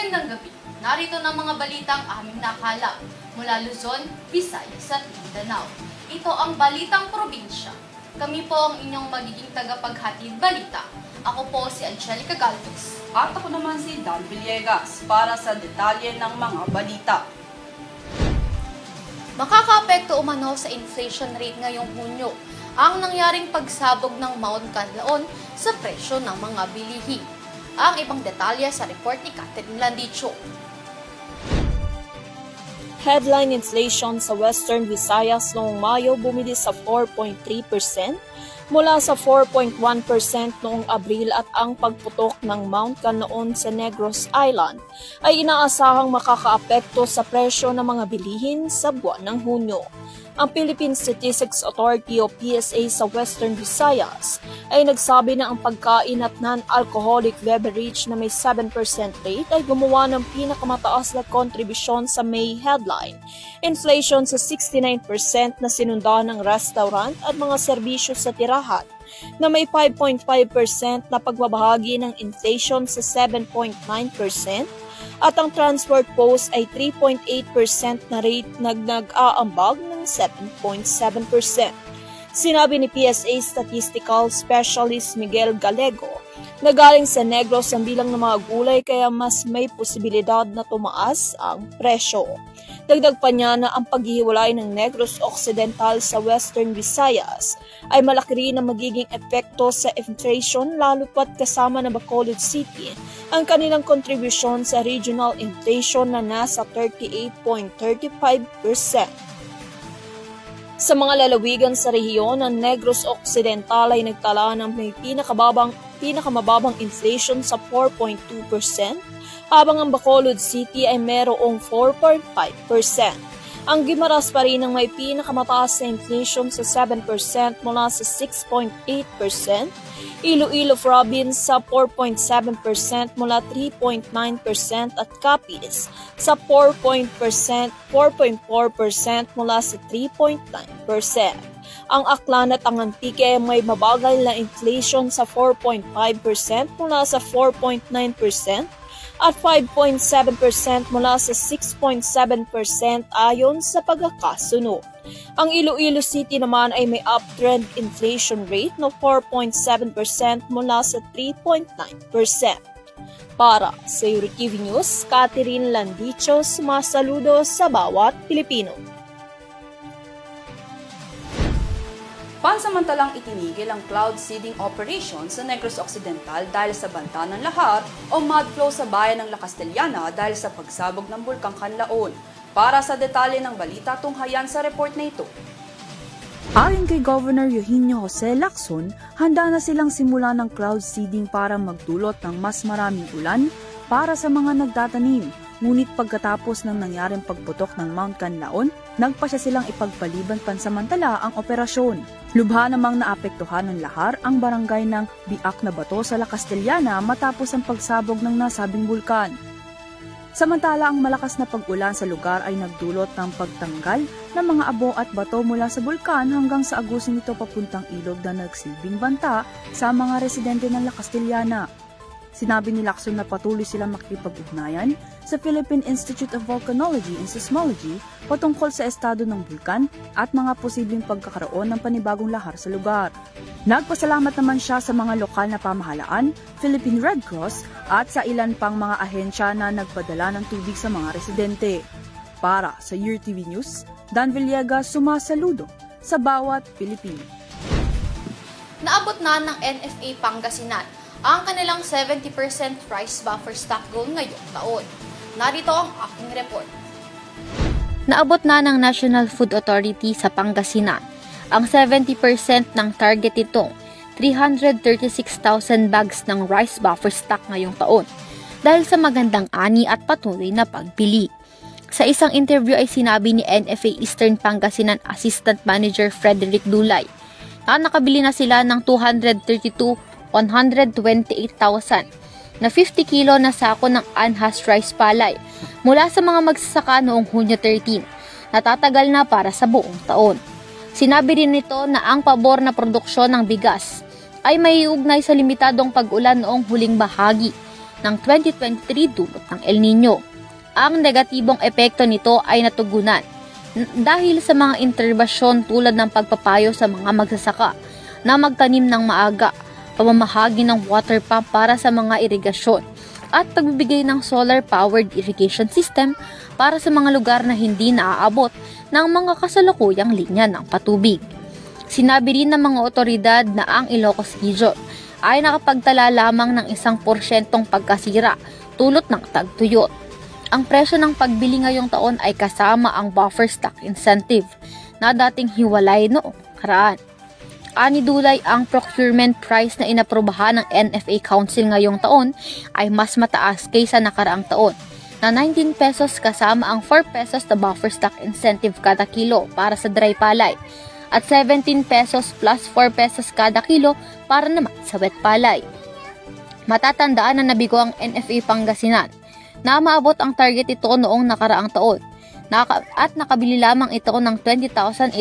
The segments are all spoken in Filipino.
Magandang gabi. Narito na mga balitang aming nakalap mula Luzon, Visayas at Mindanao. Ito ang Balitang Probinsya. Kami po ang inyong magiging tagapaghatid balita. Ako po si Angelica Galvez. At ako naman si Dan Villegas para sa detalye ng mga balita. Makakaapekto umano sa inflation rate ngayong Hunyo ang nangyaring pagsabog ng Mount Canlaon sa presyo ng mga bilihin. Ang ibang detalye sa report ni Catherine Landicho. Headline inflation sa Western Visayas noong Mayo bumili sa 4.3% mula sa 4.1% noong Abril at ang pagputok ng Mount Canlaon sa Negros Island ay inaasahang makakaapekto sa presyo ng mga bilihin sa buwan ng Hunyo. Ang Philippine Statistics Authority o PSA sa Western Visayas ay nagsabi na ang pagkain at non-alcoholic beverage na may 7% rate ay gumawa ng pinakamataas na kontribusyon sa May headline. Inflation sa 69% na sinundan ng restaurant at mga serbisyo sa tirahan na may 5.5% na pagbabahagi ng inflation sa 7.9%. At ang transport post ay 3.8% na rate na nag-aambag ng 7.7%. Sinabi ni PSA Statistical Specialist Miguel Gallego na galing sa Negros ang bilang ng mga gulay kaya mas may posibilidad na tumaas ang presyo. Dagdag pa niya na ang paghihiwalay ng Negros Occidental sa Western Visayas ay malaki rin ang magiging epekto sa inflation lalo pat kasama na Bacolod City ang kanilang kontribusyon sa regional inflation na nasa 38.35%. Sa mga lalawigan sa rehiyon, ang Negros Occidental ay nagtala ng may pinakamababang inflation sa 4.2%, habang ang Bacolod City ay mayroong 4.5%. Ang Guimaras pa rin ang may pinakamataas na inflation sa 7% mula sa 6.8%, Iloilo Province sa 4.7% mula 3.9% at Capiz sa 4.4% mula sa 3.9%. Ang Aklan at ang Antique ay may mabagal na inflation sa 4.5% mula sa 4.9% at 5.7% mula sa 6.7% ayon sa pagkakasunod. Ang Iloilo City naman ay may uptrend inflation rate na 4.7% mula sa 3.9%. Para sa EuroTV News, Catherine Landicho, sumasaludo sa bawat Pilipino. Pansamantalang itinigil ang cloud seeding operation sa Negros Occidental dahil sa banta ng lahar o mud flow sa bayan ng La Castellana dahil sa pagsabog ng Bulkang Canlaon. Para sa detalye ng balita, tunghayan sa report na ito. Ayon kay Governor Eugenio Jose Lacson, handa na silang simula ng cloud seeding para magdulot ng mas maraming ulan para sa mga nagtatanim. Ngunit pagkatapos ng nangyaring pagputok ng Mount Canlaon, nagpasya silang ipagpaliban pansamantala ang operasyon. Lubha namang naapektuhan ng lahar ang barangay ng Biak na Bato sa La Castellana matapos ang pagsabog ng nasabing bulkan. Samantala, ang malakas na pag-ulan sa lugar ay nagdulot ng pagtanggal ng mga abo at bato mula sa bulkan hanggang sa agusin ito papuntang ilog na nagsilbing banta sa mga residente ng La Castellana. Sinabi ni Lacson na patuloy silang makikipag-ugnayan sa Philippine Institute of Volcanology and Seismology patungkol sa estado ng bulkan at mga posibleng pagkakaroon ng panibagong lahar sa lugar. Nagpasalamat naman siya sa mga lokal na pamahalaan, Philippine Red Cross at sa ilan pang mga ahensya na nagpadala ng tubig sa mga residente. Para sa EuroTV News, Dan Villegas, sumasaludo sa bawat Pilipino. Naabot na ng NFA Pangasinan ang kanilang 70% rice buffer stock goal ngayong taon. Narito ang aking report. Naabot na ng National Food Authority sa Pangasinan ang 70% ng target nitong 336,000 bags ng rice buffer stock ngayong taon dahil sa magandang ani at patuloy na pagpili. Sa isang interview ay sinabi ni NFA Eastern Pangasinan Assistant Manager Frederick Dulay na nakabili na sila ng 128,000 na 50 kilo na sako ng unhashed rice palay mula sa mga magsasaka noong Hunyo 13 na tatagal na para sa buong taon. Sinabi rin nito na ang pabor na produksyon ng bigas ay may ugnay sa limitadong pag-ulan noong huling bahagi ng 2023 dulot ng El Nino. Ang negatibong epekto nito ay natugunan dahil sa mga interbasyon tulad ng pagpapayo sa mga magsasaka na magtanim ng maaga, pamamahagi ng water pump para sa mga irigasyon, at pagbibigay ng solar-powered irrigation system para sa mga lugar na hindi naaabot ng mga kasalukuyang linya ng patubig. Sinabi rin ng mga otoridad na ang Ilocos Region ay nakapagtala lamang ng 1% pagkasira dulot ng tagtuyot. Ang presyo ng pagbili ngayong taon ay kasama ang buffer stock incentive na dating hiwalay noong karaan. Ani Dulay, ang procurement price na inaprobahan ng NFA Council ngayong taon ay mas mataas kaysa nakaraang taon na 19 pesos kasama ang 4 pesos na buffer stock incentive kada kilo para sa dry palay at 17 pesos plus 4 pesos kada kilo para naman sa wet palay. Matatandaan na nabigo ang NFA Pangasinan na maabot ang target ito noong nakaraang taon at nakabili lamang ito ng 20,805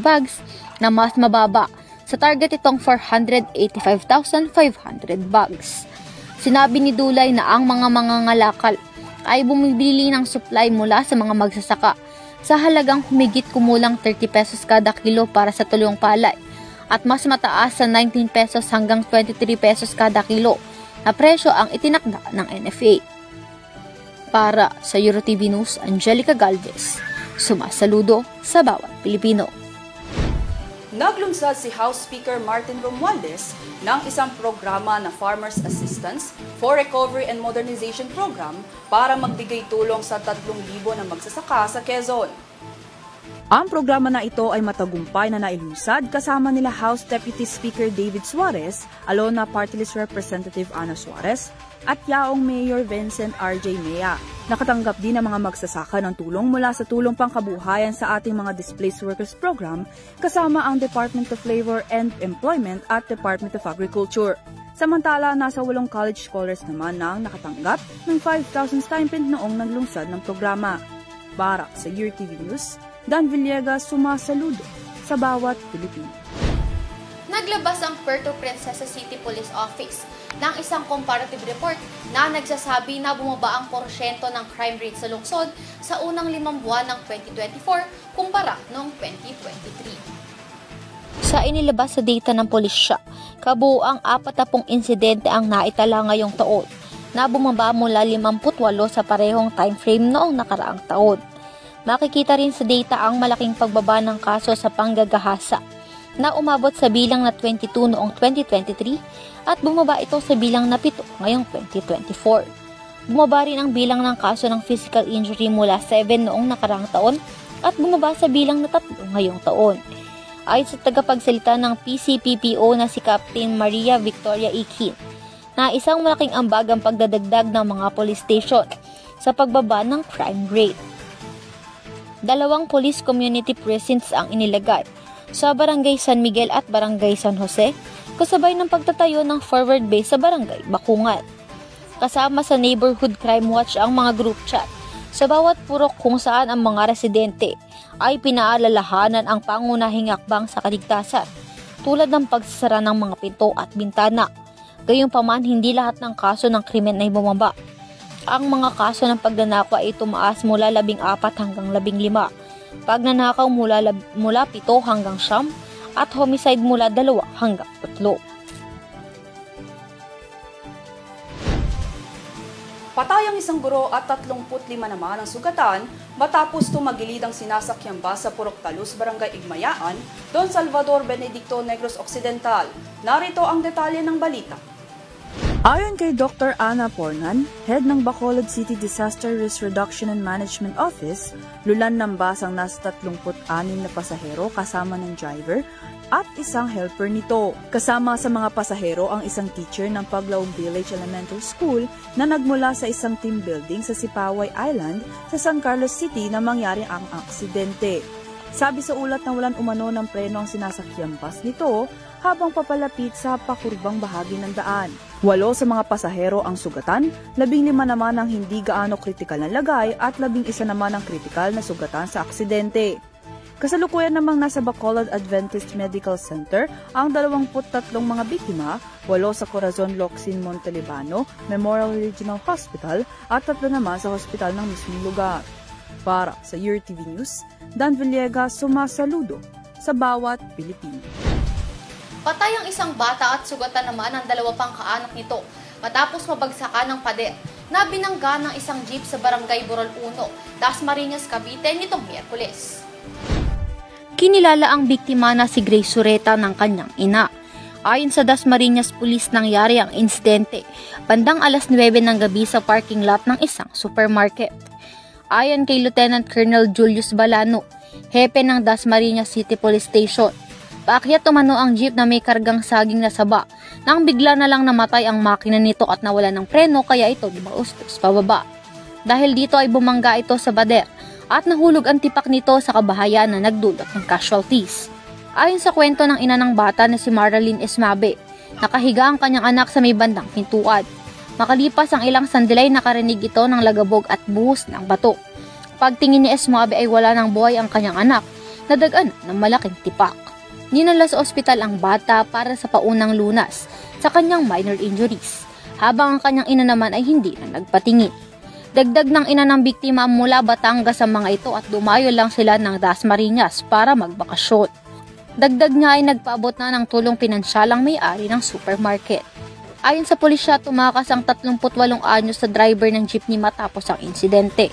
bags na mas mababa sa target itong 485,500 bags. Sinabi ni Dulay na ang mga mangangalakal ay bumibili ng supply mula sa mga magsasaka sa halagang humigit kumulang 30 pesos kada kilo para sa tulong palay at mas mataas sa 19 pesos hanggang 23 pesos kada kilo na presyo ang itinakda ng NFA. Para sa EuroTV News, Angelica Galvez, sumasaludo sa bawat Pilipino. Naglunsad si House Speaker Martin Romualdez ng isang programa na Farmers Assistance for Recovery and Modernization Program para magbigay tulong sa 3,000 na magsasaka sa Quezon. Ang programa na ito ay matagumpay na nailunsad kasama nila House Deputy Speaker David Suarez, Alona Party List Representative Ana Suarez, at Yaong Mayor Vincent R.J. Mea. Nakatanggap din ang mga magsasaka ng tulong mula sa Tulong Pangkabuhayan sa ating mga Displaced Workers Program kasama ang Department of Labor and Employment at Department of Agriculture. Samantala, nasa 8 college scholars naman na nakatanggap ng 5,000 stipend noong naglungsad ng programa. Para sa EuroTV News, Dan Villegas, sumasaludo sa bawat Pilipino. Naglabas ang Puerto Princesa City Police Office ng isang comparative report na nagsasabi na bumaba ang porsyento ng crime rate sa lungsod sa unang 5 buwan ng 2024 kumpara noong 2023. Sa inilabas sa data ng pulisya, kabuuang 40 insidente ang naitala ngayong taon na bumaba mula 58 sa parehong time frame noong nakaraang taon. Makikita rin sa data ang malaking pagbaba ng kaso sa panggagahasa na umabot sa bilang na 22 noong 2023 at bumaba ito sa bilang na 7 ngayong 2024. Bumaba rin ang bilang ng kaso ng physical injury mula 7 noong nakaraang taon at bumaba sa bilang na 3 ngayong taon. Ayon sa tagapagsalita ng PCPPO na si Captain Maria Victoria Ikin, na isang malaking ambag ang pagdadagdag ng mga police station sa pagbaba ng crime rate. 2 police community precincts ang inilagay sa Barangay San Miguel at Barangay San Jose, kasabay ng pagtatayo ng forward base sa Barangay Bakungat. Kasama sa Neighborhood Crime Watch ang mga group chat sa bawat purok kung saan ang mga residente ay pinaalalahanan ang pangunahing hakbang sa kaligtasan tulad ng pagsasara ng mga pinto at bintana. Gayunpaman, hindi lahat ng kaso ng krimen ay bumaba. Ang mga kaso ng pagnanakaw ay tumaas mula 14 hanggang 15, pagnanakaw mula 7 hanggang 9, at homicide mula 2 hanggang 3. Patay ang isang guro at 35 naman ang sugatan matapos tumagilid ang sinasakyang bus sa Purok Talus, Barangay Igmayaan, Don Salvador Benedicto, Negros Occidental. Narito ang detalye ng balita. Ayon kay Dr. Ana Pornan, head ng Bacolod City Disaster Risk Reduction and Management Office, lulan ng bus ang nasa 36 na pasahero kasama ng driver at isang helper nito. Kasama sa mga pasahero ang isang teacher ng Paglaong Village Elementary School na nagmula sa isang team building sa Sipaway Island sa San Carlos City na mangyari ang aksidente. Sabi sa ulat na walang umano ng preno ang sinasakyang bus nito habang papalapit sa pakurbang bahagi ng daan. 8 sa mga pasahero ang sugatan, 15 naman ang hindi gaano kritikal na lagay at 11 naman ang kritikal na sugatan sa aksidente. Kasalukuyan namang nasa Bacolod Adventist Medical Center ang 23 mga biktima, 8 sa Corazon Locsin Montelibano Memorial Regional Hospital at 3 naman sa hospital ng mismong lugar. Para sa URTV News, Dan Villegas sumasaludo sa bawat Pilipino. Patay ang isang bata at sugatan naman ang 2 pang kaanak nito matapos mabagsakan ng pader na binangga ng isang jeep sa Barangay Burol 1, Dasmariñas, Cavite nitong Miyerkules. Kinilala ang biktima na si Grace Sureta ng kanyang ina. Ayon sa Dasmariñas Police, nangyari ang insidente bandang alas 9 ng gabi sa parking lot ng isang supermarket. Ayon kay Lieutenant Colonel Julius Balano, hepe ng Dasmariñas City Police Station, paakyat umano ang jeep na may kargang saging na saba nang bigla na lang namatay ang makina nito at nawala ng preno kaya ito dumaustos pababa. Dahil dito ay bumangga ito sa bader at nahulog ang tipak nito sa kabahayan na nagdulot ng casualties. Ayon sa kwento ng ina ng bata na si Maralyn Esmabe, nakahiga ang kanyang anak sa may bandang pintuan. Makalipas ang ilang sandali nakarinig ito ng lagabog at buhos ng bato. Pagtingin ni Esmabe ay wala ng buhay ang kanyang anak, nadagan ng malaking tipak. Dinala sa ospital ang bata para sa paunang lunas sa kanyang minor injuries, habang ang kanyang ina naman ay hindi na nagpatingin. Dagdag ng ina ng biktima mula Batangas sa mga ito at dumayo lang sila ng Dasmariñas para magbakasyon. Dagdag niya ay nagpaabot na ng tulong pinansyal ang may-ari ng supermarket. Ayon sa pulisya, tumakas ang 38 anyos sa driver ng jeepney matapos ang insidente.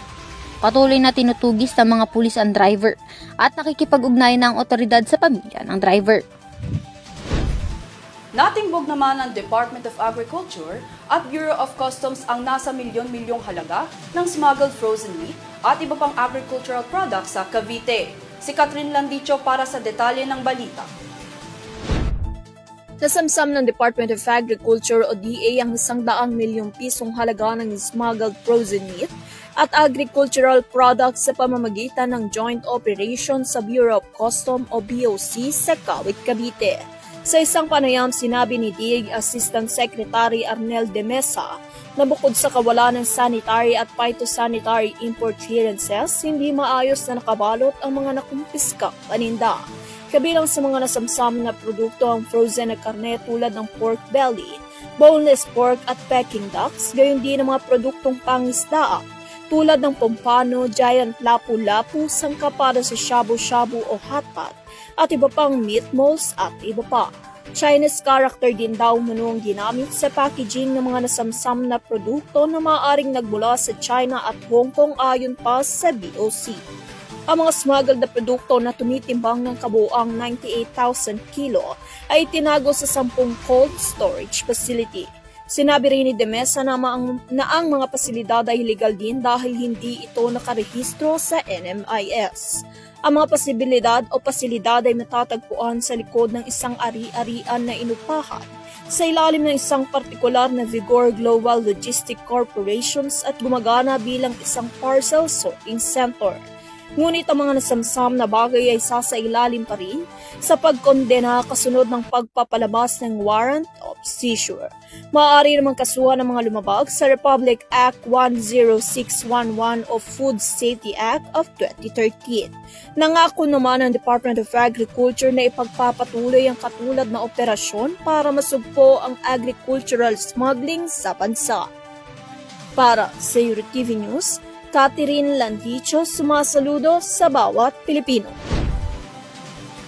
Patuloy na tinutugis ng mga pulis ang driver at nakikipag-ugnayan ng otoridad sa pamilya ng driver. Natimbog naman ng Department of Agriculture at Bureau of Customs ang nasa milyon-milyong halaga ng smuggled frozen meat at iba pang agricultural products sa Cavite. Si Catherine Landicho para sa detalye ng balita. Nasamsam ng Department of Agriculture o DA ang 100 milyong pisong halaga ng smuggled frozen meat at agricultural products sa pamamagitan ng joint operation sa Bureau of Customs o BOC sa Kawit, Cavite. Sa isang panayam, sinabi ni DIG Assistant Secretary Arnel de Mesa na bukod sa kawalan ng sanitary at phytosanitary import clearances, hindi maayos na nakabalot ang mga nakumpiskang paninda. Kabilang sa mga nasamsam na produkto ang frozen na karne tulad ng pork belly, boneless pork at peking ducks, gayon din ang mga produktong pangisdaan tulad ng pompano, giant lapu-lapu, sangka para sa shabu-shabu o hotpot, at iba pang meatballs at iba pa. Chinese character din daw manong ginamit sa packaging ng mga nasamsam na produkto na maaaring nagmula sa China at Hong Kong ayon pa sa BOC. Ang mga smuggled na produkto na tumitimbang ng kabuuang 98,000 kilo ay tinago sa 10 cold storage facility. Sinabi rin ni De Mesa na ang mga pasilidad ay legal din dahil hindi ito nakarehistro sa NMIS. Ang mga posibilidad o pasilidad ay matatagpuan sa likod ng isang ari-arian na inupahan sa ilalim ng isang partikular na Vigor Global Logistic Corporations at gumagana bilang isang parcel sorting center. Ngunit ang mga nasamsam na bagay ay sasailalim pa rin sa pagkondena kasunod ng pagpapalabas ng warrant of seizure. Maaari namang kasuhan ng mga lumabag sa Republic Act 10611 o Food Safety Act of 2013. Nangako naman ang Department of Agriculture na ipagpapatuloy ang katulad na operasyon para masugpo ang agricultural smuggling sa bansa. Para sa URTV News, Catherine Landicho sumasaludo sa bawat Pilipino.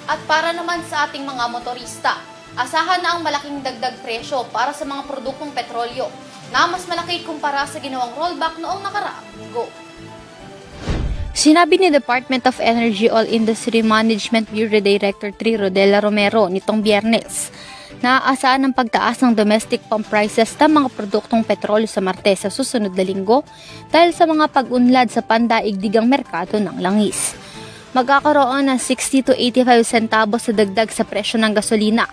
At para naman sa ating mga motorista, asahan na ang malaking dagdag presyo para sa mga produktong petrolyo na mas malaki kumpara sa ginawang rollback noong nakaraang linggo. Sinabi ni Department of Energy All Industry Management Bureau Director 3 Rodela Romero nitong Biyernes na aasahan ang pagtaas ng domestic pump prices ng mga produktong petrolyo sa Martes sa susunod na linggo dahil sa mga pag-unlad sa pandaigdigang merkado ng langis. Magkakaroon ng 60 to 85 centavos sa dagdag sa presyo ng gasolina,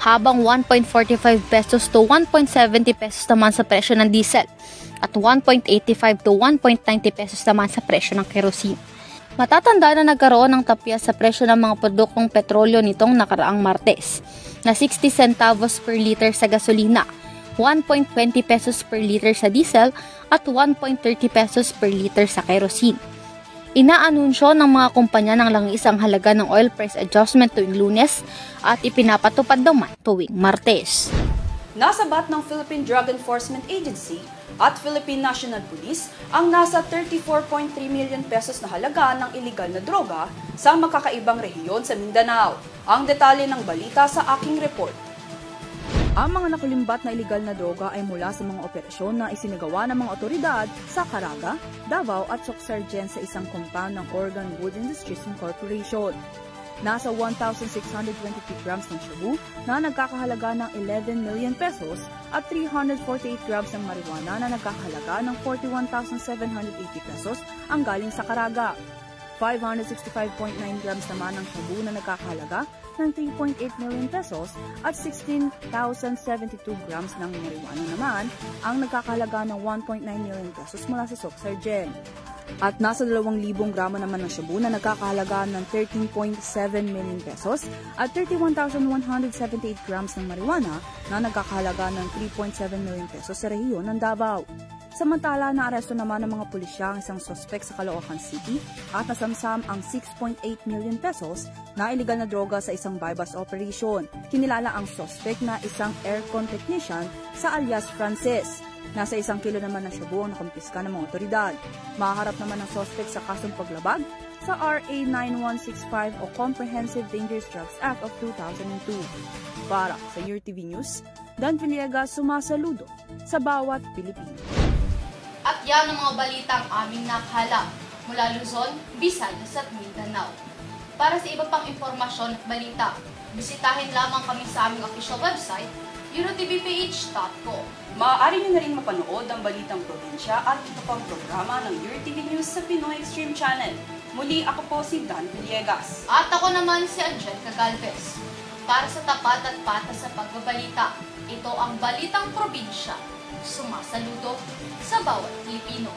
habang 1.45 pesos to 1.70 pesos naman sa presyo ng diesel at 1.85 to 1.90 pesos naman sa presyo ng kerosene. Matatanda na nagkaroon ng tapya sa presyo ng mga produktong petrolyo nitong nakaraang Martes na 60 centavos per liter sa gasolina, 1.20 pesos per liter sa diesel at 1.30 pesos per liter sa kerosene. Inaanunsyo ng mga kumpanya ng langis ang halaga ng oil price adjustment tuwing Lunes at ipinapatupad naman tuwing Martes. Nasabat ng Philippine Drug Enforcement Agency at Philippine National Police ang nasa 34.3 million pesos na halaga ng iligal na droga sa magkakaibang rehiyon sa Mindanao. Ang detalye ng balita sa aking report. Ang mga nakulimbat na iligal na droga ay mula sa mga operasyon na isinagawa ng mga otoridad sa Caraga, Davao at Socsargen sa isang compound ng Oregon Wood Industries Incorporation. Nasa 1,622 grams ng shabu na nagkakahalaga ng 11 million pesos at 348 grams ng marijuana na nagkakahalaga ng 41,780 pesos ang galing sa Caraga. 565.9 grams naman ng shabu na nagkakahalaga ng 3.8 million pesos at 16,072 grams ng marijuana naman ang nagkakahalaga ng 1.9 million pesos mula sa Socsargen. At nasa 2,000 gramo naman ng shabu na nagkakahalaga ng 13.7 million pesos at 31,178 grams ng marijuana na nagkakahalaga ng 3.7 million pesos sa rehiyon ng Davao. Samantala, naaresto naman ng mga pulisya ang isang suspect sa Caloocan City at nasamsam ang 6.8 million pesos na iligal na droga sa isang bypass operation. Kinilala ang suspect na isang aircon technician sa alias Francis. Nasa 1 kilo naman ng shabu ang nakumpiska ng mga otoridad. Makaharap naman ang suspect sa kasong paglabag sa RA 9165 o Comprehensive Dangerous Drugs Act of 2002. Para sa URTV News, Dan Villegas sumasaludo sa bawat Pilipino. At yan ang mga balitang aming nakahala mula Luzon, Visayas at Mindanao. Para sa iba pang impormasyon at balita, bisitahin lamang kami sa aming official website, eurotvph.com. Maaari niyo na rin mapanood ang balitang probinsya at ito pang programa ng URTV News sa Pinoy Extreme Channel. Muli ako po si Dan Villegas. At ako naman si Angelica Galvez. Para sa tapat at patas sa pagbabalita, ito ang Balitang Probinsya. Sumasaludo sa bawat Pilipino.